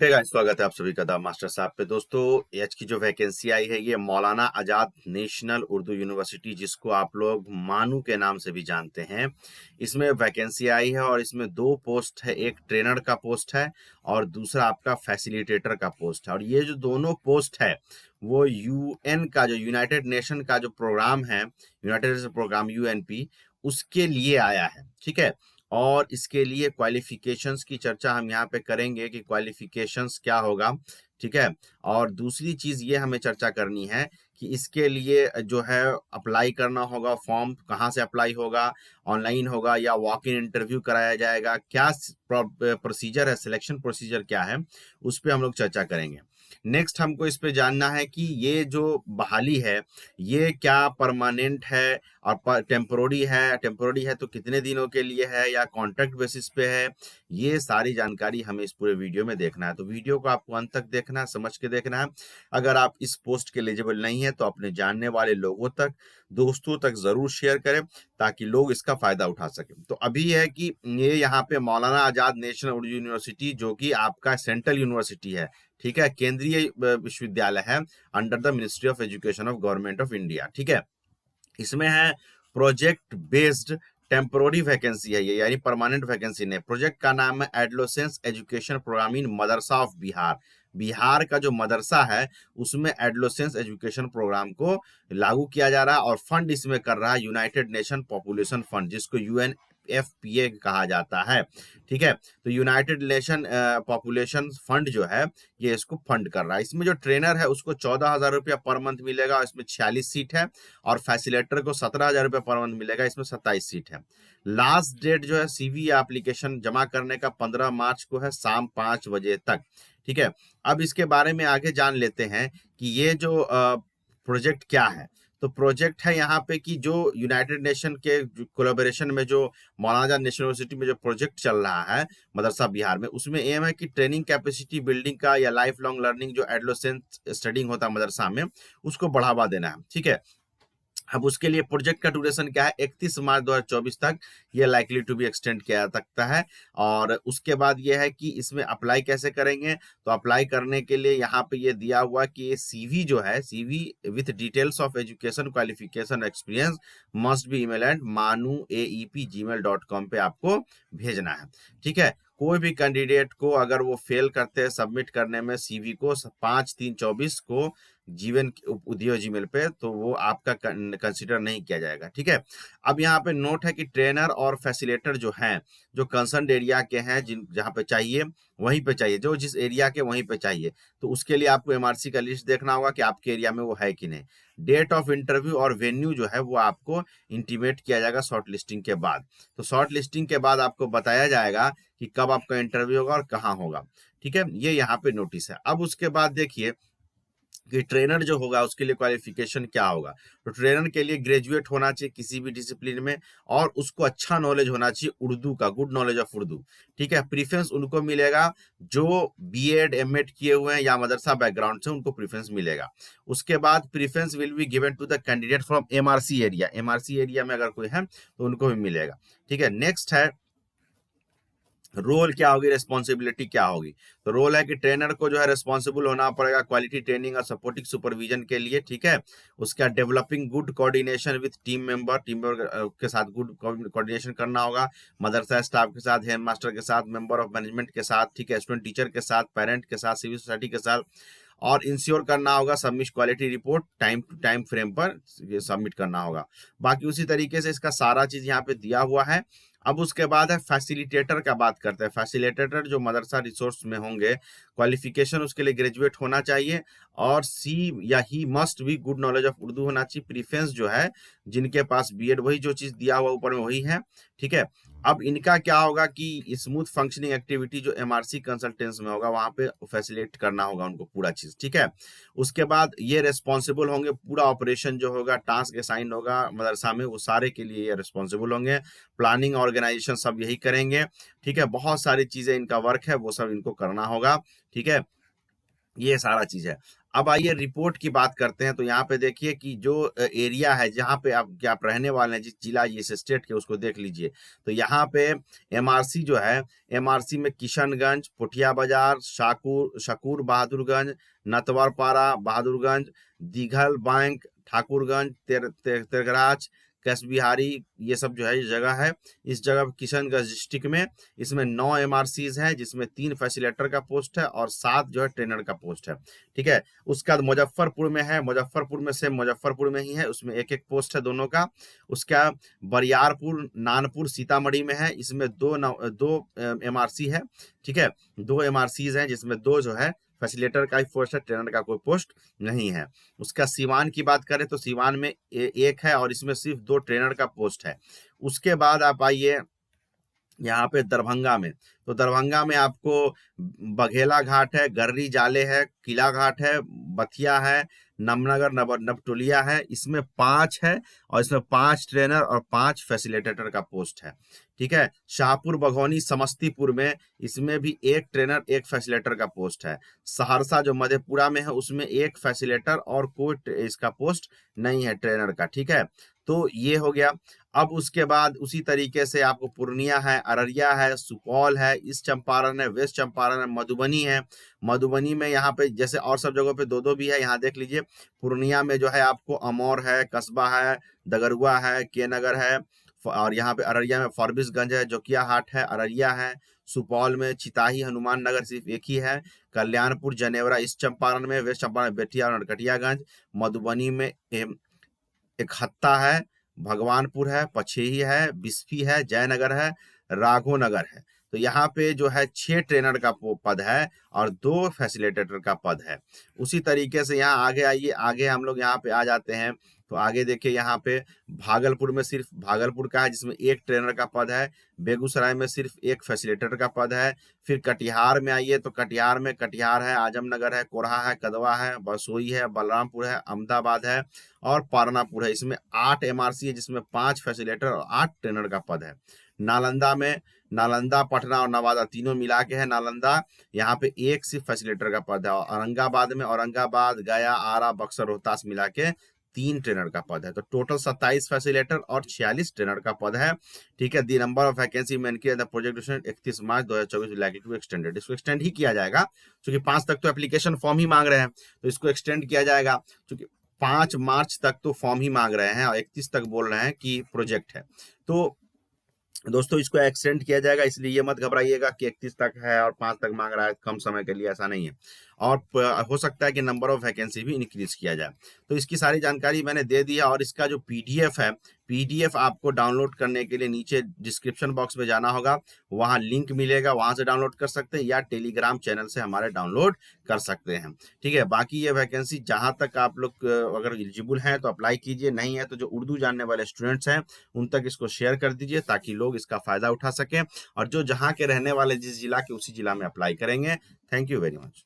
Hey guys, स्वागत है आप सभी का द मास्टर साहब पे। दोस्तों, आज की जो वैकेंसी आई है ये मौलाना आजाद नेशनल उर्दू यूनिवर्सिटी, जिसको आप लोग मानू के नाम से भी जानते हैं, इसमें वैकेंसी आई है। और इसमें दो पोस्ट है, एक ट्रेनर का पोस्ट है और दूसरा आपका फैसिलिटेटर का पोस्ट है। और ये जो दोनों पोस्ट है वो यूएन का, जो यूनाइटेड नेशन का जो प्रोग्राम है, यूनाइटेड नेशन प्रोग्राम यूएनपी, उसके लिए आया है। ठीक है। और इसके लिए क्वालिफिकेशंस की चर्चा हम यहाँ पे करेंगे कि क्वालिफिकेशंस क्या होगा। ठीक है। और दूसरी चीज ये हमें चर्चा करनी है कि इसके लिए जो है अप्लाई करना होगा, फॉर्म कहाँ से अप्लाई होगा, ऑनलाइन होगा या वॉक इन इंटरव्यू कराया जाएगा, क्या प्रोसीजर है, सिलेक्शन प्रोसीजर क्या है, उस पर हम लोग चर्चा करेंगे। नेक्स्ट हमको इस पे जानना है कि ये जो बहाली है ये क्या परमानेंट है और टेम्पोररी है तो कितने दिनों के लिए है या कॉन्ट्रैक्ट बेसिस पे है। ये सारी जानकारी हमें इस पूरे वीडियो में देखना है, तो वीडियो को आपको अंत तक देखना है, समझ के देखना है। अगर आप इस पोस्ट के एलिजिबल नहीं है तो अपने जानने वाले लोगों तक, दोस्तों तक जरूर शेयर करें ताकि लोग इसका फायदा उठा सकें। तो अभी है कि ये यहाँ पे मौलाना आजाद नेशनल उर्दू यूनिवर्सिटी, जो कि आपका सेंट्रल यूनिवर्सिटी है, ठीक है, केंद्रीय विश्वविद्यालय है, under the ministry of education of government of India. ठीक है। इसमें है प्रोजेक्ट बेस्ड टेम्पोररी वैकेंसी है ये, यानी परमानेंट वैकेंसी नहीं। प्रोजेक्ट का नाम है adolescence education programme in madrasa of Bihar. Bihar का जो मदरसा है उसमें एडोलेसेंस एजुकेशन प्रोग्राम को लागू किया जा रहा है और फंड इसमें कर रहा है यूनाइटेड नेशन पॉपुलेशन फंड, जिसको UNFPA कहा जाता है। ठीक है। तो यूनाइटेड नेशन पॉपुलेशन फंड जो है ये इसको फंड कर रहा है। इसमें जो ट्रेनर है उसको 14,000 रुपया पर मंथ मिलेगा, इसमें 46 सीट है। और फैसिलेटर को 17,000 रुपया पर मंथ मिलेगा, इसमें 27 सीट है। लास्ट डेट जो है CV या एप्लीकेशन जमा करने का 15 मार्च को है, शाम 5 बजे तक। ठीक है। अब इसके बारे में आगे जान लेते हैं कि ये जो प्रोजेक्ट क्या है। तो प्रोजेक्ट है यहाँ पे कि जो यूनाइटेड नेशन के कोलैबोरेशन में जो मौलाना आजाद नेशनल यूनिवर्सिटी में जो प्रोजेक्ट चल रहा है मदरसा बिहार में, उसमें एम है कि ट्रेनिंग कैपेसिटी बिल्डिंग का या लाइफ लॉन्ग लर्निंग जो एडोलेसेंट स्टडिंग होता है मदरसा में, उसको बढ़ावा देना है। ठीक है। अब उसके लिए प्रोजेक्ट का ड्यूरेशन क्या है, 31 मार्च 2024 तक ये लाइकली टू बी एक्सटेंड किया जा सकता है। और उसके बाद ये है कि इसमें अप्लाई कैसे करेंगे। तो अप्लाई करने के लिए यहाँ पे ये दिया हुआ कि ये CV जो है, CV with details of education qualification experience must be email at manu@aep@gmail.com पे आपको भेजना है। ठीक है। कोई भी कैंडिडेट को अगर वो फेल करते हैं सबमिट करने में CV को 5/3/24 को जीवन उद्योग जीमेल पे, तो वो आपका कंसीडर नहीं किया जाएगा। ठीक है। अब यहाँ पे नोट है कि ट्रेनर और फैसिलेटर जो हैं, जो कंसर्न एरिया के हैं, जिन जहाँ पे चाहिए वहीं पे चाहिए, जो जिस एरिया के वहीं पे चाहिए, तो उसके लिए आपको MRC का लिस्ट देखना होगा कि आपके एरिया में वो है कि नहीं। डेट ऑफ इंटरव्यू और वेन्यू जो है वो आपको इंटीमेट किया जाएगा शॉर्ट लिस्टिंग के बाद। तो शॉर्ट लिस्टिंग के बाद आपको बताया जाएगा कि कब आपका इंटरव्यू होगा और कहाँ होगा। ठीक है। ये यहाँ पे नोटिस है। अब उसके बाद देखिए कि ट्रेनर जो होगा उसके लिए क्वालिफिकेशन क्या होगा। तो ट्रेनर के लिए ग्रेजुएट होना चाहिए किसी भी डिसिप्लिन में और उसको अच्छा नॉलेज होना चाहिए उर्दू का, गुड नॉलेज ऑफ उर्दू। ठीक है। प्रीफरेंस उनको मिलेगा जो B.Ed M.Ed किए हुए हैं या मदरसा बैकग्राउंड से, उनको प्रीफरेंस मिलेगा। उसके बाद preference will be given to the candidate from MRC area. MRC area में अगर कोई है तो उनको भी मिलेगा। ठीक है। नेक्स्ट है रोल क्या होगी, रेस्पॉन्सिबिलिटी क्या होगी। तो रोल है कि ट्रेनर को जो है रेस्पॉन्सिबल होना पड़ेगा क्वालिटी ट्रेनिंग और सपोर्टिंग सुपरविजन के लिए। ठीक है। उसका developing good coordination with team member के साथ गुड कोऑर्डिनेशन करना होगा, मदरसा स्टाफ के साथ, हेड मास्टर के साथ, मेंबर ऑफ मैनेजमेंट के साथ, ठीक है, स्टूडेंट टीचर के साथ, पेरेंट के साथ, सिविल सोसाइटी के साथ। और इंश्योर करना होगा submit quality report time to time frame पर सबमिट करना होगा। बाकी उसी तरीके से इसका सारा चीज यहाँ पे दिया हुआ है। अब उसके बाद है फैसिलिटेटर का बात करते हैं। फैसिलिटेटर जो मदरसा रिसोर्स में होंगे, क्वालिफिकेशन उसके लिए ग्रेजुएट होना चाहिए और ही मस्ट भी गुड नॉलेज ऑफ उर्दू होना चाहिए। प्रीफरेंस जो है जिनके पास B.Ed, वही जो चीज दिया हुआ ऊपर में वही है। ठीक है। अब इनका क्या होगा कि स्मूथ फंक्शनिंग एक्टिविटी जो MRC कंसल्टेंस में होगा वहां पे फैसिलिटेट करना होगा उनको पूरा चीज। ठीक है। उसके बाद ये रेस्पॉन्सिबल होंगे, पूरा ऑपरेशन जो होगा, टास्क असाइन होगा मदरसा में, वो सारे के लिए ये रेस्पॉन्सिबल होंगे। प्लानिंग ऑर्गेनाइजेशन सब यही करेंगे। ठीक है। बहुत सारी चीजें इनका वर्क है, वो सब इनको करना होगा। ठीक है। ये सारा चीज है। अब आइए रिपोर्ट की बात करते हैं। तो यहाँ पे देखिए कि जो एरिया है जहाँ पे आप रहने वाले हैं, जिस जिला जिस स्टेट के, उसको देख लीजिए। तो यहाँ पे एमआरसी जो है, एमआरसी में किशनगंज, पुठिया बाजार, शकूर बहादुरगंज, नटवरपारा बहादुरगंज, दिघल बैंक, ठाकुरगंज, तेरगराज, कसबिहारी, ये सब जो है ये जगह है। इस जगह किशनगंज डिस्ट्रिक्ट में इसमें 9 एमआरसीज हैं, जिसमें 3 फैसिलेटर का पोस्ट है और 7 जो है ट्रेनर का पोस्ट है। ठीक है। उसके बाद मुजफ्फरपुर में है, मुजफ्फरपुर में से मुजफ्फरपुर में ही है, उसमें एक एक पोस्ट है दोनों का। उसका बरियारपुर, नानपुर सीतामढ़ी में है, इसमें दो एमआरसी है। ठीक है। 2 एमआरसीज हैं, जिसमें 2 जो है फैसिलेटर का ही पोस्ट है, ट्रेनर का कोई पोस्ट नहीं है। उसका सीवान की बात करें तो सीवान में एक है और इसमें सिर्फ 2 ट्रेनर का पोस्ट है। उसके बाद आप आइए यहाँ पे दरभंगा में। तो दरभंगा में आपको बघेला घाट है, गर्री जाले है, किला घाट है, बथिया है, नवनगर, नवटोलिया है। इसमें 5 है और इसमें 5 ट्रेनर और 5 फैसिलिटेटर का पोस्ट है। ठीक है। शाहपुर बघौनी समस्तीपुर में, इसमें भी 1 ट्रेनर 1 फैसिलिटेटर का पोस्ट है। सहरसा जो मधेपुरा में है, उसमें 1 फैसिलिटेटर और कोई इसका पोस्ट नहीं है ट्रेनर का। ठीक है। तो ये हो गया। अब उसके बाद उसी तरीके से आपको पूर्णिया है, अररिया है, सुपौल है, ईस्ट चंपारण है, वेस्ट चंपारण है, मधुबनी है। मधुबनी में यहाँ पे जैसे और सब जगहों पे 2-2 भी है, यहाँ देख लीजिए। पूर्णिया में जो है आपको अमौर है, कसबा है, दगरुआ है, के नगर है। और यहाँ पे अररिया में फॉरबिसगंज है, जोकिया हाट है, अररिया है। सुपौल में चिताही, हनुमान नगर सिर्फ एक ही है। कल्याणपुर, जनेवरा ईस्ट चंपारण में, वेस्ट चंपारण में बेतिया और नरकटियागंज। मधुबनी में एक हत्ता है, भगवानपुर है, पछेही है, बिस्फी है, जयनगर है, राघो नगर है। तो यहाँ पे जो है 6 ट्रेनर का पद है और 2 फैसिलिटेटर का पद है। उसी तरीके से यहाँ आगे आइए, आगे हम लोग यहाँ पे आ जाते हैं। तो आगे देखिए यहाँ पे भागलपुर में सिर्फ भागलपुर का है, जिसमें 1 ट्रेनर का पद है। बेगूसराय में सिर्फ 1 फैसिलिटेटर का पद है। फिर कटिहार में आइए तो कटिहार में कटिहार है, आजमनगर है, कोरहा है, कदवा है, बरसोई है, बलरामपुर है, अहमदाबाद है और पारनापुर है। इसमें 8 एमआरसी है, जिसमें 5 फैसिलिटेटर और 8 ट्रेनर का पद है। नालंदा में, नालंदा, पटना और नवादा तीनों मिला के है नालंदा, यहाँ पे 1 सिर्फ फैसिलिटेटर का पद है। और औरंगाबाद में औरंगाबाद, गया, आरा, बक्सर, रोहतास मिला के 3 ट्रेनर का पद है। तो टोटल 27 फैसिलिटेटर और 46 ट्रेनर का पद है। ठीक है। दी नंबर ऑफ वैकेंसी मेन किया the project duration 31 March 2024 likely to extended. इसको एक्सटेंड ही किया जाएगा, क्योंकि 5 तक तो एप्लीकेशन फॉर्म ही मांग रहे हैं, तो इसको एक्सटेंड किया जाएगा। क्योंकि 5 मार्च तक तो फॉर्म ही मांग रहे हैं और 31 तक बोल रहे हैं कि प्रोजेक्ट है। तो दोस्तों इसको एक्सटेंड किया जाएगा, इसलिए ये मत घबराइएगा कि 31 तक है और 5 तक मांग रहा है कम समय के लिए, ऐसा नहीं है। और हो सकता है कि नंबर ऑफ वैकेंसी भी इंक्रीज किया जाए। तो इसकी सारी जानकारी मैंने दे दी है। और इसका जो पीडीएफ है, पीडीएफ आपको डाउनलोड करने के लिए नीचे डिस्क्रिप्शन बॉक्स में जाना होगा, वहां लिंक मिलेगा, वहां से डाउनलोड कर सकते हैं या टेलीग्राम चैनल से हमारे डाउनलोड कर सकते हैं। ठीक है। बाकी ये वैकेंसी जहां तक आप लोग अगर एलिजिबल हैं तो अप्लाई कीजिए, नहीं है तो जो उर्दू जानने वाले स्टूडेंट्स हैं उन तक इसको शेयर कर दीजिए, ताकि लोग इसका फायदा उठा सकें। और जो जहाँ के रहने वाले जिस जिला के, उसी जिला में अप्लाई करेंगे। Thank you very much.